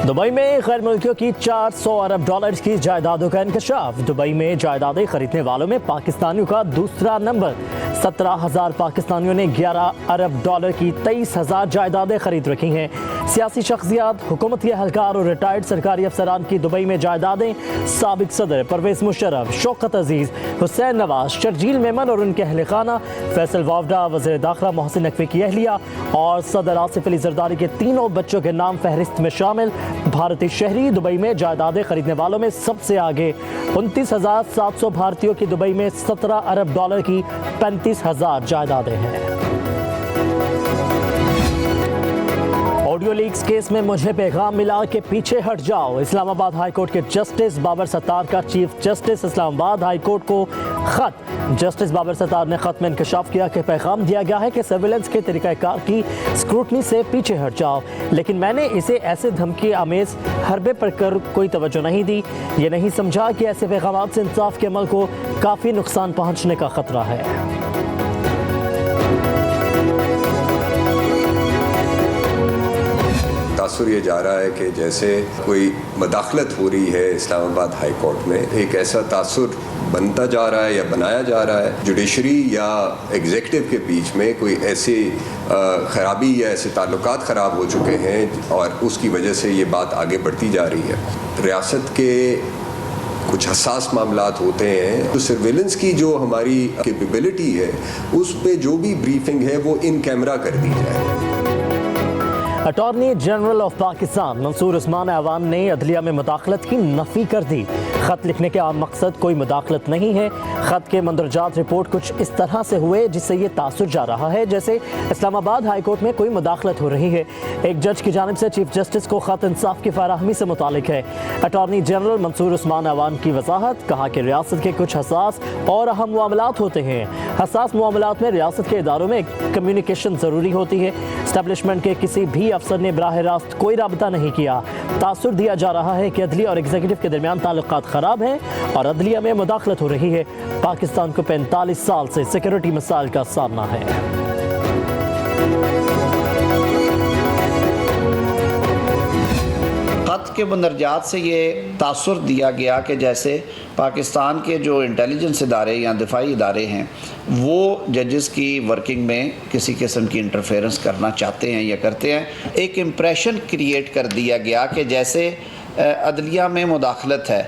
Dubai में गैर मुल्कियों की 400 अरब डॉलर की जायदादों का इंकशाफ। दुबई में जायदादें खरीदने वालों में पाकिस्तानियों का दूसरा नंबर। 17,000 पाकिस्तानियों ने 11 अरब डॉलर की 23,000 जायदादें खरीद रखी हैं। सियासी शख्सियात, हुकूमती एहलकार और रिटायर्ड सरकारी अफसरान की दुबई में जायदादें। साबिक सदर परवेज मुशर्रफ, शौकत अजीज, हुसैन नवाज, शर्जील मेमन और उनके अहल खाना, फैसल वावडा, वज़ीर दाखिला मोहसिन नकवी की अहलिया और सदर आसिफ अली जरदारी के तीनों बच्चों के नाम फहरिस्त में शामिल। भारतीय शहरी दुबई में जायदादें खरीदने वालों में सबसे आगे। 29,700 भारतीयों की दुबई में 17 अरब डॉलर की 35,000 जायदादें हैं। ऑडियो लीक्स केस में मुझे पैगाम मिला कि पीछे हट जाओ। इस्लामाबाद हाई कोर्ट के जस्टिस बाबर सत्तार का chief justice Islamabad high court को खत। जस्टिस बाबर सत्तार ने खत में इंकशाफ किया कि पैगाम दिया गया है कि सर्विलेंस के तरीक़ाकार की स्क्रूटनी से पीछे हट जाओ, लेकिन मैंने इसे ऐसे धमकी आमेज हरबे पर कर कोई तवज्जो नहीं दी। ये नहीं समझा कि ऐसे पैगाम से इंसाफ के अमल को काफ़ी नुकसान पहुँचने का खतरा है। तासुर ये जा रहा है कि जैसे कोई मदाखलत हो रही है इस्लामाबाद हाई कोर्ट में, एक ऐसा तासुर बनता जा रहा है या बनाया जा रहा है जुडिशरी या एग्जीक्यूटिव के बीच में कोई ऐसी खराबी या ऐसे ताल्लुकात ख़राब हो चुके हैं और उसकी वजह से ये बात आगे बढ़ती जा रही है। रियासत के कुछ हसास मामलात होते हैं तो सर्विलेंस की जो हमारी कैपेबिलिटी है उस पे जो भी ब्रीफिंग है वो इन कैमरा कर दी जाए। Attorney general of Pakistan Mansoor Usman Awan ने अदलिया में मुदाखलत की नफ़ी कर दी। ख़त लिखने के आम मकसद कोई मुदाखलत नहीं है। ख़त के मंदरजात रिपोर्ट कुछ इस तरह से हुए जिससे ये तासुर जा रहा है जैसे इस्लामाबाद हाई कोर्ट में कोई मुदाखलत हो रही है। एक जज की जानिब से चीफ जस्टिस को ख़त इंसाफ की फराहमी से मुतालिक है। अटॉर्नी जनरल मंसूर उस्मान अवान की वजाहत, कहा कि रियासत के कुछ हसास और अहम मामलात होते हैं। हसास मामलात में रियासत के इदारों में कम्युनिकेशन ज़रूरी होती है। इस्टेब्लिशमेंट के किसी भी अफसर ने बराह रास्त कोई राबता नहीं किया। तासुर दिया जा रहा है कि अदलिया और एग्जीक्यूटिव के दरमियान ताल्लुकात ख़राब हैं और अदलिया में मुदाखलत हो रही है। पाकिस्तान को 45 साल से सिक्योरिटी मसाइल का सामना है। खत के मंदरजात से ये तासुर दिया गया कि जैसे पाकिस्तान के जो इंटेलिजेंस इदारे या दिफाई इदारे हैं वो जजेस की वर्किंग में किसी किस्म की इंटरफेरेंस करना चाहते हैं या करते हैं। एक इम्प्रेशन क्रिएट कर दिया गया कि जैसे अदलिया में मुदाखलत है।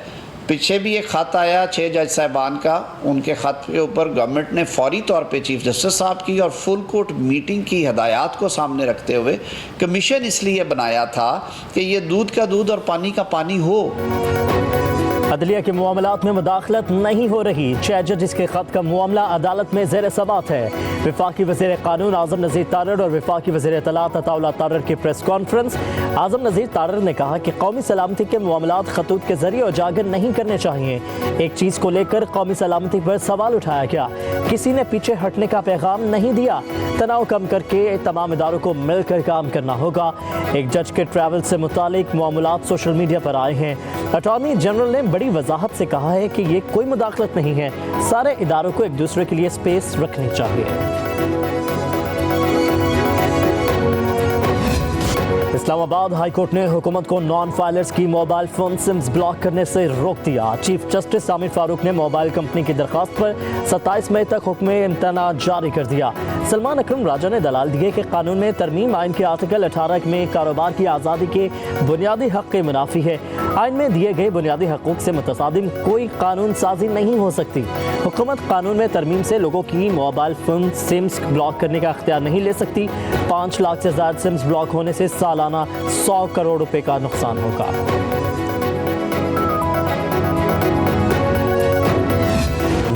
पीछे भी एक ख़त आया 6 जज साहबान का, उनके ख़त के ऊपर गवर्नमेंट ने फौरी तौर पे चीफ जस्टिस साहब की और फुल कोर्ट मीटिंग की हदायत को सामने रखते हुए कमीशन इसलिए बनाया था कि ये दूध का दूध और पानी का पानी हो। अदलिया के मामलात में मुदाखलत नहीं हो रही। 6 जजिस के खत का मामला अदालत में ज़ेर समाअत है। वफाकी वज़ीर कानून आज़म नज़ीर तारर और वफाकी वज़ीर इत्तलात अताउल्लाह तारर की प्रेस कॉन्फ्रेंस। आज़म नज़ीर तारर ने कहा कि कौमी सलामती के मामलात खतूत के ज़रिए उजागर नहीं करने चाहिए। एक चीज़ को लेकर कौमी सलामती पर सवाल उठाया गया, किसी ने पीछे हटने का पैगाम नहीं दिया। तनाव कम करके तमाम इदारों को मिलकर काम करना होगा। एक जज के ट्रैवल से मुतालिक मामलात सोशल मीडिया पर आए हैं। अटॉर्नी जनरल ने बड़ी वजाहत से कहा है कि ये कोई मुदाखलत नहीं है। सारे इदारों को एक दूसरे के लिए स्पेस रखनी चाहिए। इस्लामाबाद हाई कोर्ट ने हुकूमत को नॉन फाइलर्स की मोबाइल फ़ोन सिम्स ब्लॉक करने से रोक दिया। चीफ जस्टिस आमिर फारूक ने मोबाइल कंपनी की दरख्वास्त पर 27 मई तक हुक्म इम्तना जारी कर दिया। सलमान अकरम राजा ने दलाल दिए कि कानून में तरमीम आइन के आर्टिकल 18 में कारोबार की आज़ादी के बुनियादी हक़ के मुनाफी है। आइन में दिए गए बुनियादी हकूक़ से मुतसादिम कोई कानून साजी नहीं हो सकती। हुकूमत कानून में तरमीम से लोगों की मोबाइल फ़ोन सिम्स ब्लॉक करने का अख्तियार नहीं ले सकती। 5 लाख से ज़्यादा सिम्स ब्लॉक होने से सालाना 100 करोड़ रुपए का नुकसान होगा।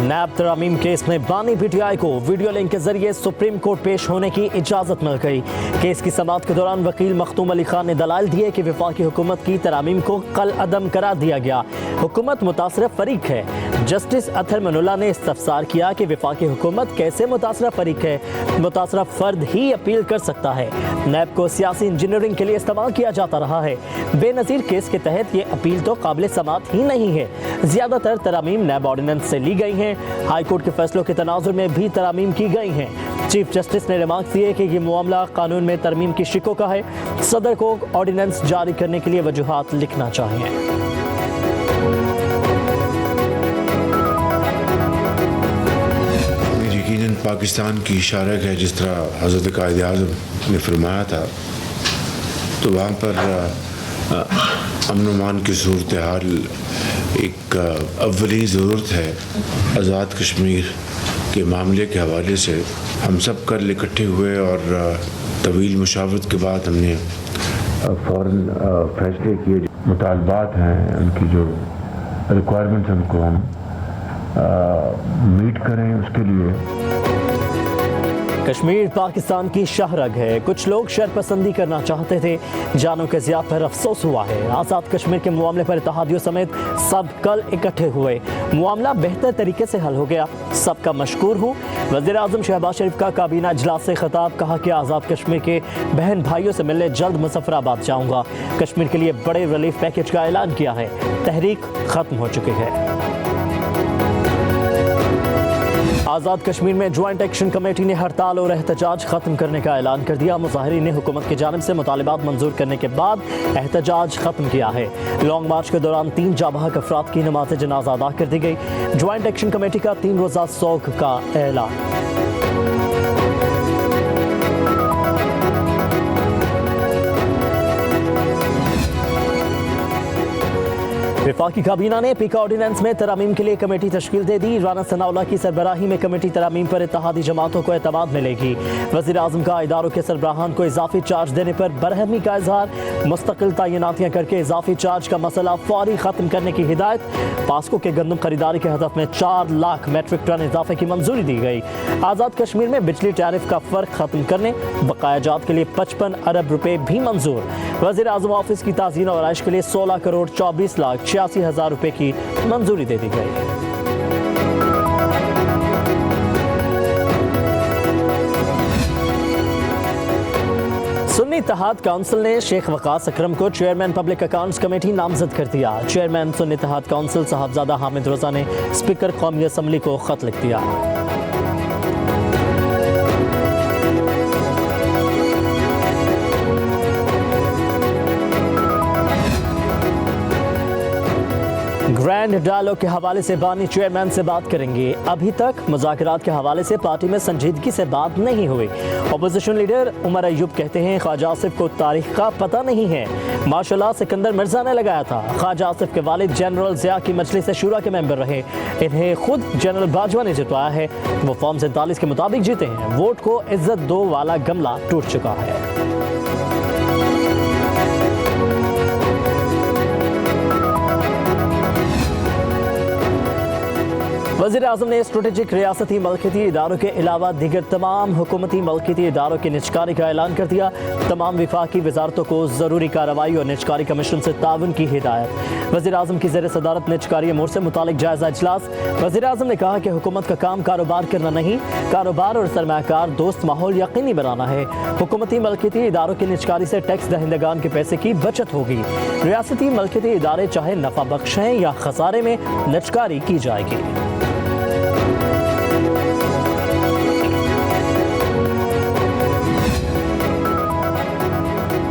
नैब तरामीम केस में बानी पीटीआई को वीडियो लिंक के जरिए सुप्रीम कोर्ट पेश होने की इजाज़त मिल गई। केस की समाअत के दौरान वकील मखदूम अली खान ने दलाल दिए कि वफाकी हुकूमत की तरामीम को कल अदम करार दिया गया। हुकूमत मुतासरा फरीक है। जस्टिस अतहर मनुल्लाह ने इस्तफसार किया कि वफाकी हुकूमत कैसे मुतासरा फरीक है। मुतासरा फ़र्द ही अपील कर सकता है। नैब को सियासी इंजीनियरिंग के लिए इस्तेमाल किया जाता रहा है। बेनज़ीर केस के तहत ये अपील तो काबिल समाअत ही नहीं है। ज़्यादातर तरामीम नैब ऑर्डिनेंस से ली गई हैं। हाई कोर्ट के फैसलों के तनाजुर में भी तरामीम की गई हैं। चीफ जस्टिस ने रिमार्क दिए कि ये मामला कानून में तरमीम की शिकों का है। सदर को ऑर्डिनेंस जारी करने के लिए वजूहात लिखना चाहिए। यकीनन पाकिस्तान की इशारा है, जिस तरह हज़रत कायद आज़म ने फरमाया था, तो वहाँ पर अमन अमान की सूरत हाल एक अव्वली ज़रूरत है। आज़ाद कश्मीर के मामले के हवाले से हम सब कल इकट्ठे हुए और तवील मुशावरत के बाद हमने फ़ौरन फैसले किए। मुतालबात हैं उनकी, जो रिक्वायरमेंट्स उनको हम मीट करें, उसके लिए कश्मीर पाकिस्तान की शाहरग है। कुछ लोग शरपसंदी करना चाहते थे, जानों के ज़िया पर अफसोस हुआ है। आज़ाद कश्मीर के मामले पर इत्तेहादियों समेत सब कल इकट्ठे हुए। मामला बेहतर तरीके से हल हो गया, सबका मशकूर हूँ। वज़ीर आज़म शहबाज शरीफ का काबीना इजलास से खिताब, कहा कि आज़ाद कश्मीर के बहन भाइयों से मिलने जल्द मुजफ्फराबाद जाऊँगा। कश्मीर के लिए बड़े रिलीफ पैकेज का ऐलान किया है। तहरीक ख़त्म हो चुकी है। आज़ाद कश्मीर में ज्वाइंट एक्शन कमेटी ने हड़ताल और एहतजाज खत्म करने का ऐलान कर दिया। मुजाहिरीन ने हुकूमत की जानिब से मुतालिबात मंजूर करने के बाद एहतजाज खत्म किया है। लॉन्ग मार्च के दौरान 3 जाबाहक अफराद की नमाज़ जनाजा अदा कर दी गई। ज्वाइंट एक्शन कमेटी का 3 रोज़ा सोग का ऐलान। वफाकी काबीना ने पीका ऑर्डिनेंस में तरामीम के लिए कमेटी तश्कील दे दी। राना सनाउल्लाह की सरबराही में कमेटी तरामीम पर इत्तेहादी जमातों को एतमाद मिलेगी। वज़ीर आज़म का इदारों के सरबराहान को इजाफी चार्ज देने पर बरहमी का इजहार। मुस्तकिल तैनातियाँ करके इजाफी चार्ज का मसला फौरी ख़त्म करने की हिदायत। पास्को के गंदम खरीदारी के हदफ में 4 लाख मेट्रिक टन इजाफे की मंजूरी दी गई। आज़ाद कश्मीर में बिजली टैरिफ का फ़र्क ख़त्म करने, बकायाजात के लिए 55 अरब रुपए भी मंजूर। वज़ीर आज़म ऑफिस की ताज़ीन और आइश के लिए 16 करोड़ 24 लाख 86,000 रुपए की मंजूरी दे दी गई। सुन्नी इत्तेहाद काउंसिल ने शेख वकास अकरम को चेयरमैन पब्लिक अकाउंट्स कमेटी नामजद कर दिया। चेयरमैन सुन्नी इत्तेहाद काउंसिल साहबजादा हामिद रज़ा ने स्पीकर कौमी असम्बली को खत लिख दिया। ग्रैंड डायलॉग के हवाले से बानी चेयरमैन से बात करेंगे। अभी तक मुज़ाकरात के हवाले से पार्टी में संजीदगी से बात नहीं हुई। अपोजिशन लीडर उमर अय्यूब कहते हैं ख्वाजा आसिफ को तारीख का पता नहीं है। माशाल्लाह सिकंदर मिर्जा ने लगाया था। ख्वाजा आसिफ के वालिद जनरल ज़िया की मजलिस शूरा के मेंबर रहे। इन्हें खुद जनरल बाजवा ने जितवाया है। वो फॉर्म 47 के मुताबिक जीते हैं। वोट को इज्जत दो वाला गमला टूट चुका है। वज़ीर आज़म ने स्ट्रेटेजिक रियासती मलकियती इदारों के अलावा दीगर तमाम हुकूमती मलकियती इदारों की निजकारी का ऐलान कर दिया। तमाम विफाकी वजारतों को ज़रूरी कार्रवाई और निजकारी कमीशन से ताउन की हिदायत। वज़ीर आज़म की ज़ेर सदारत निजकारी अमूर से मुतालिक जायज़ा इजलास। वज़ीर आज़म ने कहा कि हुकूमत का काम कारोबार करना नहीं, कारोबार और सरमायाकार दोस्त माहौल यकीनी बनाना है। हुकूमती मलकियती इदारों की निजकारी से टैक्स दहिंदगान के पैसे की बचत होगी। रियासती मलकियती इदारे चाहे नफ़ा बख्श हैं या खसारे में, निजकारी की जाएगी।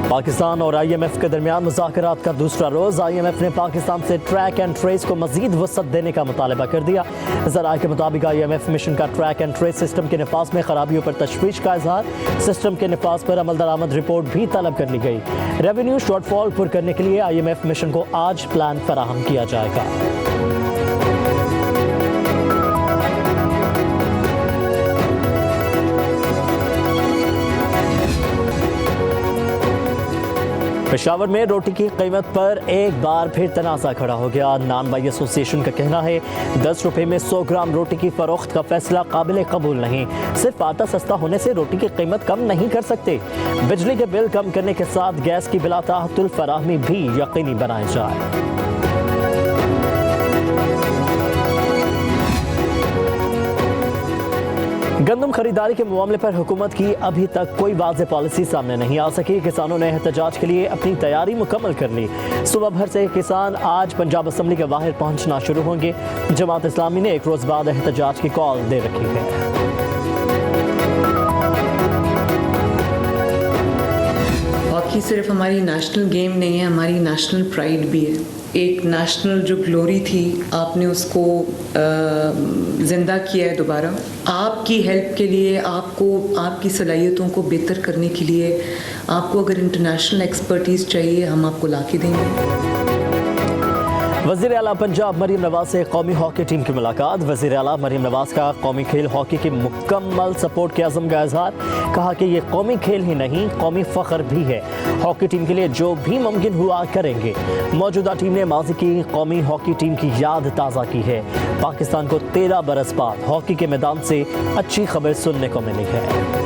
पाकिस्तान और IMF के दरमियान मुज़ाकरात का दूसरा रोज़। IMF ने पाकिस्तान से ट्रैक एंड ट्रेस को मज़ीद वसअत देने का मुतालबा कर दिया। ज़राए के मुताबिक IMF मिशन का ट्रैक एंड ट्रेस सिस्टम के नफाज में खराबियों पर तशवीश का इजहार। सिस्टम के नफाज पर अमल दरामद रिपोर्ट भी तलब कर ली गई। रेवेन्यू शॉर्टफॉल पुर करने के लिए IMF मिशन को आज प्लान फराहम किया जाएगा। पेशावर में रोटी की कीमत पर एक बार फिर तनाज़ा खड़ा हो गया। नान बाई एसोसिएशन का कहना है 10 रुपए में 100 ग्राम रोटी की फरोख्त का फैसला काबिल कबूल नहीं। सिर्फ आटा सस्ता होने से रोटी की कीमत कम नहीं कर सकते। बिजली के बिल कम करने के साथ गैस की बिलाताहतुल फराहमी भी यकीनी बनाई जाए। गंदम खरीदारी के मामले पर हुकूमत की अभी तक कोई वाज़ेह पॉलिसी सामने नहीं आ सकी। किसानों ने एहतजाज के लिए अपनी तैयारी मुकम्मल कर ली। सुबह भर से किसान आज पंजाब असम्बली के बाहर पहुंचना शुरू होंगे। जमात इस्लामी ने एक रोज़ बाद एहतजाज की कॉल दे रखी है। हॉकी सिर्फ हमारी नेशनल गेम नहीं है, हमारी नेशनल प्राइड भी है। एक नेशनल जो ग्लोरी थी आपने उसको ज़िंदा किया है दोबारा। आपकी हेल्प के लिए, आपको आपकी सलाहियतों को बेहतर करने के लिए, आपको अगर इंटरनेशनल एक्सपर्टीज़ चाहिए हम आपको ला के देंगे। वज़ीर आला पंजाब मरीम नवाज से कौमी हॉकी टीम की मुलाकात। वज़ीर आला मरीम नवाज का कौमी खेल हॉकी की मुकम्मल सपोर्ट के अज़म का इजहार। कहा कि ये कौमी खेल ही नहीं, कौमी फ़ख्र भी है। हॉकी टीम के लिए जो भी मुमकिन हुआ करेंगे। मौजूदा टीम ने माजी की कौमी हॉकी टीम की याद ताज़ा की है। पाकिस्तान को 13 बरस बाद हॉकी के मैदान से अच्छी खबर सुनने को मिली है।